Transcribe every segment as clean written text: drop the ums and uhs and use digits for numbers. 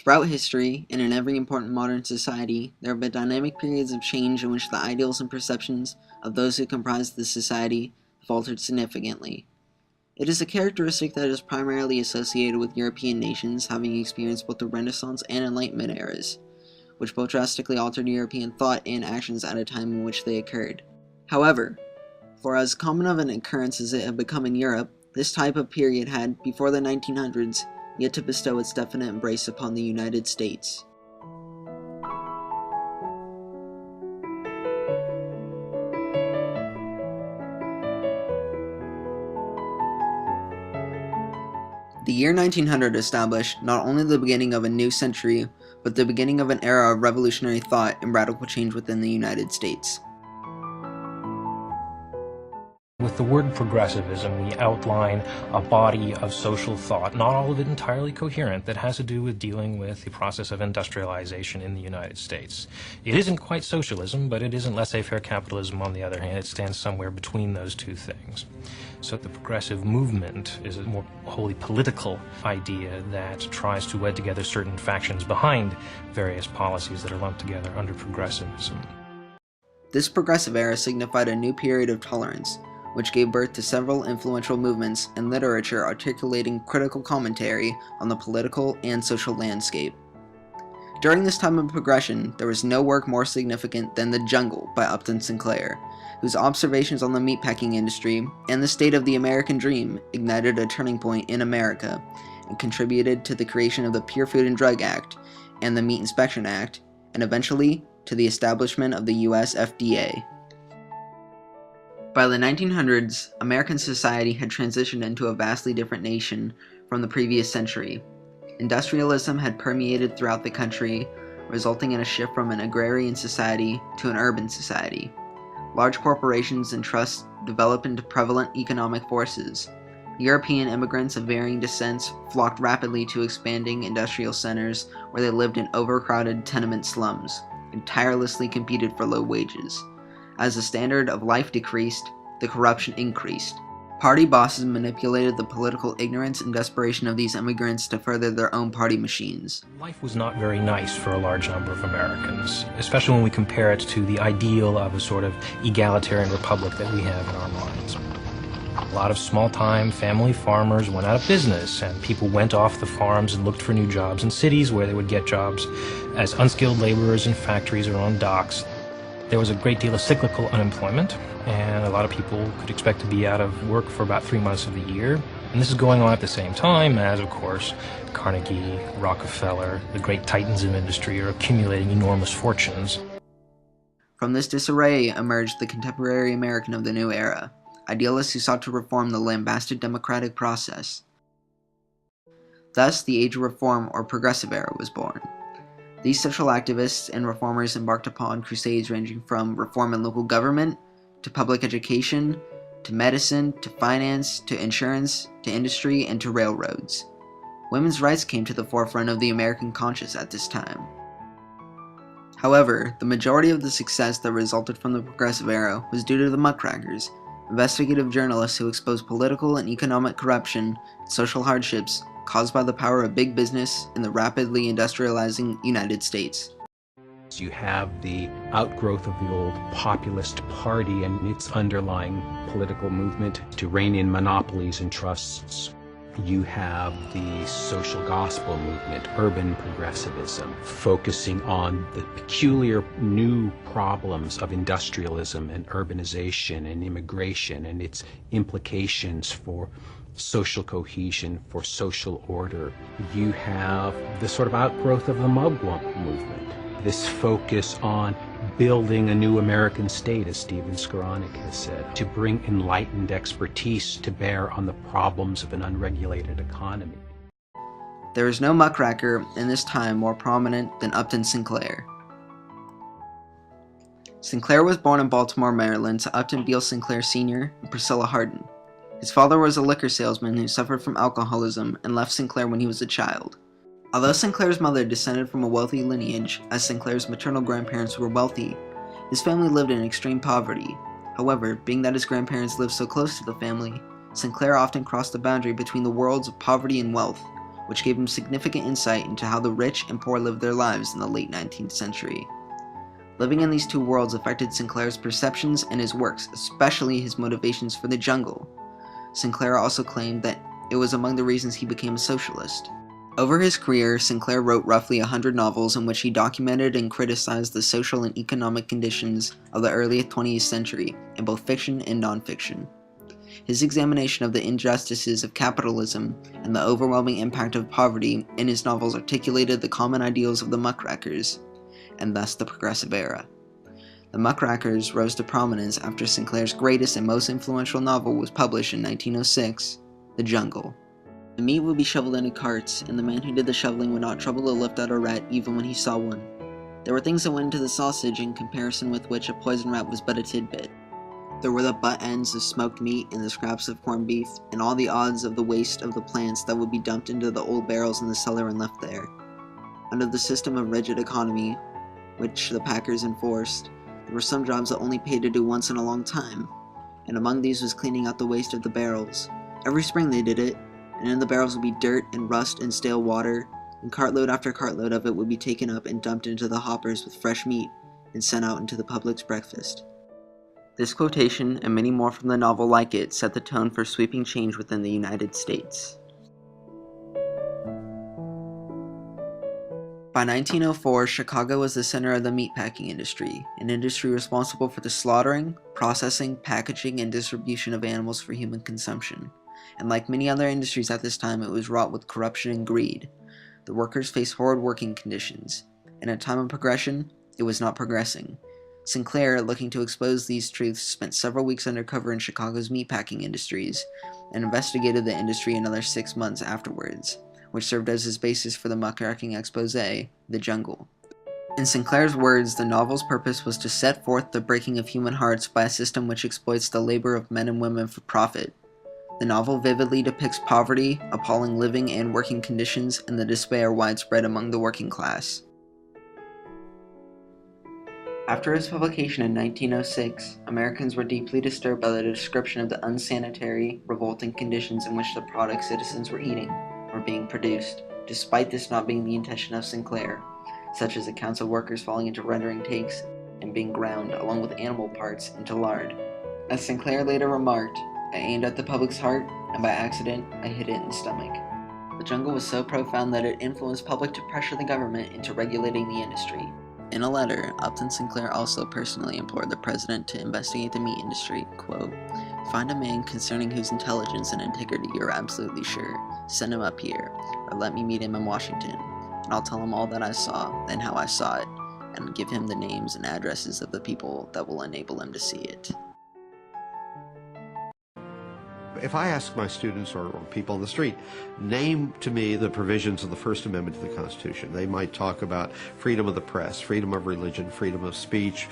Throughout history, and in every important modern society, there have been dynamic periods of change in which the ideals and perceptions of those who comprise the society have altered significantly. It is a characteristic that is primarily associated with European nations having experienced both the Renaissance and Enlightenment eras, which both drastically altered European thought and actions at a time in which they occurred. However, for as common of an occurrence as it had become in Europe, this type of period had, before the 1900s, yet to bestow its definite embrace upon the United States. The year 1900 established not only the beginning of a new century, but the beginning of an era of revolutionary thought and radical change within the United States. With the word progressivism, we outline a body of social thought, not all of it entirely coherent, that has to do with dealing with the process of industrialization in the United States. It isn't quite socialism, but it isn't laissez-faire capitalism on the other hand. It stands somewhere between those two things. So the progressive movement is a more wholly political idea that tries to wed together certain factions behind various policies that are lumped together under progressivism. This progressive era signified a new period of tolerance, which gave birth to several influential movements and literature articulating critical commentary on the political and social landscape. During this time of progression, there was no work more significant than The Jungle by Upton Sinclair, whose observations on the meatpacking industry and the state of the American dream ignited a turning point in America and contributed to the creation of the Pure Food and Drug Act and the Meat Inspection Act, and eventually to the establishment of the US FDA. By the 1900s, American society had transitioned into a vastly different nation from the previous century. Industrialism had permeated throughout the country, resulting in a shift from an agrarian society to an urban society. Large corporations and trusts developed into prevalent economic forces. European immigrants of varying descents flocked rapidly to expanding industrial centers where they lived in overcrowded tenement slums and tirelessly competed for low wages. As the standard of life decreased, the corruption increased. Party bosses manipulated the political ignorance and desperation of these immigrants to further their own party machines. Life was not very nice for a large number of Americans, especially when we compare it to the ideal of a sort of egalitarian republic that we have in our minds. A lot of small-time family farmers went out of business, and people went off the farms and looked for new jobs in cities where they would get jobs as unskilled laborers in factories or on docks. There was a great deal of cyclical unemployment, and a lot of people could expect to be out of work for about 3 months of the year. And this is going on at the same time as, of course, Carnegie, Rockefeller, the great titans of industry are accumulating enormous fortunes. From this disarray emerged the contemporary American of the new era, idealists who sought to reform the lambasted democratic process. Thus, the Age of Reform or Progressive Era was born. These social activists and reformers embarked upon crusades ranging from reform in local government, to public education, to medicine, to finance, to insurance, to industry, and to railroads. Women's rights came to the forefront of the American conscience at this time. However, the majority of the success that resulted from the Progressive Era was due to the muckrackers, investigative journalists who exposed political and economic corruption and social hardships caused by the power of big business in the rapidly industrializing United States. You have the outgrowth of the old populist party and its underlying political movement to rein in monopolies and trusts. You have the social gospel movement, urban progressivism, focusing on the peculiar new problems of industrialism and urbanization and immigration and its implications for social cohesion, for social order. You have the sort of outgrowth of the Mugwump movement, this focus on building a new American state, as Stephen Skowronek has said, to bring enlightened expertise to bear on the problems of an unregulated economy. There is no muckracker in this time more prominent than Upton Sinclair. Sinclair was born in Baltimore, Maryland to Upton Beale Sinclair Sr. and Priscilla Hardin. His father was a liquor salesman who suffered from alcoholism and left Sinclair when he was a child. Although Sinclair's mother descended from a wealthy lineage, as Sinclair's maternal grandparents were wealthy, his family lived in extreme poverty. However, being that his grandparents lived so close to the family, Sinclair often crossed the boundary between the worlds of poverty and wealth, which gave him significant insight into how the rich and poor lived their lives in the late 19th century. Living in these two worlds affected Sinclair's perceptions and his works, especially his motivations for the jungle. Sinclair also claimed that it was among the reasons he became a socialist. Over his career, Sinclair wrote roughly 100 novels in which he documented and criticized the social and economic conditions of the early 20th century in both fiction and nonfiction. His examination of the injustices of capitalism and the overwhelming impact of poverty in his novels articulated the common ideals of the muckrakers, and thus the Progressive Era. The Muckrakers rose to prominence after Sinclair's greatest and most influential novel was published in 1906, The Jungle. The meat would be shoveled into carts, and the man who did the shoveling would not trouble to lift out a rat even when he saw one. There were things that went into the sausage in comparison with which a poison rat was but a tidbit. There were the butt ends of smoked meat and the scraps of corned beef, and all the odds of the waste of the plants that would be dumped into the old barrels in the cellar and left there. Under the system of rigid economy, which the packers enforced, there were some jobs that only paid to do once in a long time, and among these was cleaning out the waste of the barrels. Every spring they did it, and in the barrels would be dirt and rust and stale water, and cartload after cartload of it would be taken up and dumped into the hoppers with fresh meat and sent out into the public's breakfast. This quotation, and many more from the novel like it, set the tone for sweeping change within the United States. By 1904, Chicago was the center of the meatpacking industry, an industry responsible for the slaughtering, processing, packaging, and distribution of animals for human consumption. And like many other industries at this time, it was wrought with corruption and greed. The workers faced horrid working conditions. In a time of progression, it was not progressing. Sinclair, looking to expose these truths, spent several weeks undercover in Chicago's meatpacking industries, and investigated the industry another 6 months afterwards, which served as his basis for the muckraking expose, The Jungle. In Sinclair's words, the novel's purpose was to set forth the breaking of human hearts by a system which exploits the labor of men and women for profit. The novel vividly depicts poverty, appalling living and working conditions, and the despair widespread among the working class. After its publication in 1906, Americans were deeply disturbed by the description of the unsanitary, revolting conditions in which the products citizens were eating were being produced, despite this not being the intention of Sinclair, such as accounts of workers falling into rendering takes and being ground, along with animal parts, into lard. As Sinclair later remarked, "I aimed at the public's heart, and by accident, I hit it in the stomach." The Jungle was so profound that it influenced public to pressure the government into regulating the industry. In a letter, Upton Sinclair also personally implored the president to investigate the meat industry, quote, "Find a man concerning whose intelligence and integrity you are absolutely sure. Send him up here, or let me meet him in Washington, and I'll tell him all that I saw, and how I saw it, and give him the names and addresses of the people that will enable him to see it." If I ask my students or people on the street, name to me the provisions of the First Amendment to the Constitution, they might talk about freedom of the press, freedom of religion, freedom of speech.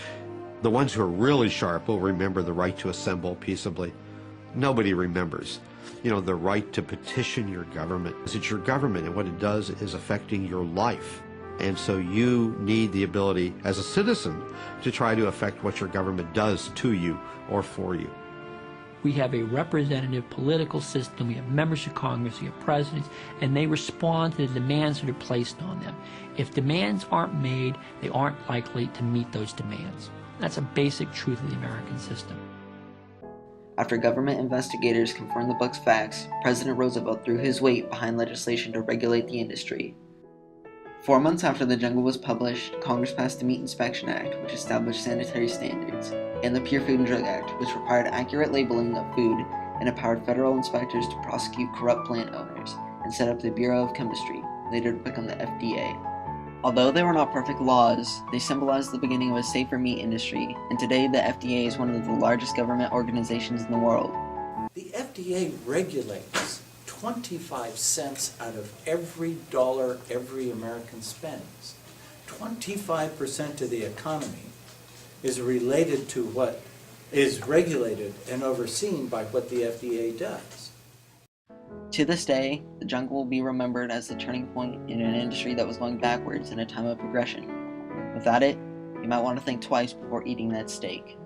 The ones who are really sharp will remember the right to assemble peaceably. Nobody remembers, the right to petition your government. It's your government, and what it does is affecting your life. And so you need the ability as a citizen to try to affect what your government does to you or for you. We have a representative political system, we have members of Congress, we have presidents, and they respond to the demands that are placed on them. If demands aren't made, they aren't likely to meet those demands. That's a basic truth of the American system. After government investigators confirmed the book's facts, President Roosevelt threw his weight behind legislation to regulate the industry. 4 months after The Jungle was published, Congress passed the Meat Inspection Act, which established sanitary standards, and the Pure Food and Drug Act, which required accurate labeling of food and empowered federal inspectors to prosecute corrupt plant owners, and set up the Bureau of Chemistry, later to become the FDA. Although they were not perfect laws, they symbolized the beginning of a safer meat industry, and today the FDA is one of the largest government organizations in the world. The FDA regulates 25 cents out of every dollar every American spends. 25% of the economy is related to what is regulated and overseen by what the FDA does. To this day, The Jungle will be remembered as the turning point in an industry that was going backwards in a time of progression. Without it, you might want to think twice before eating that steak.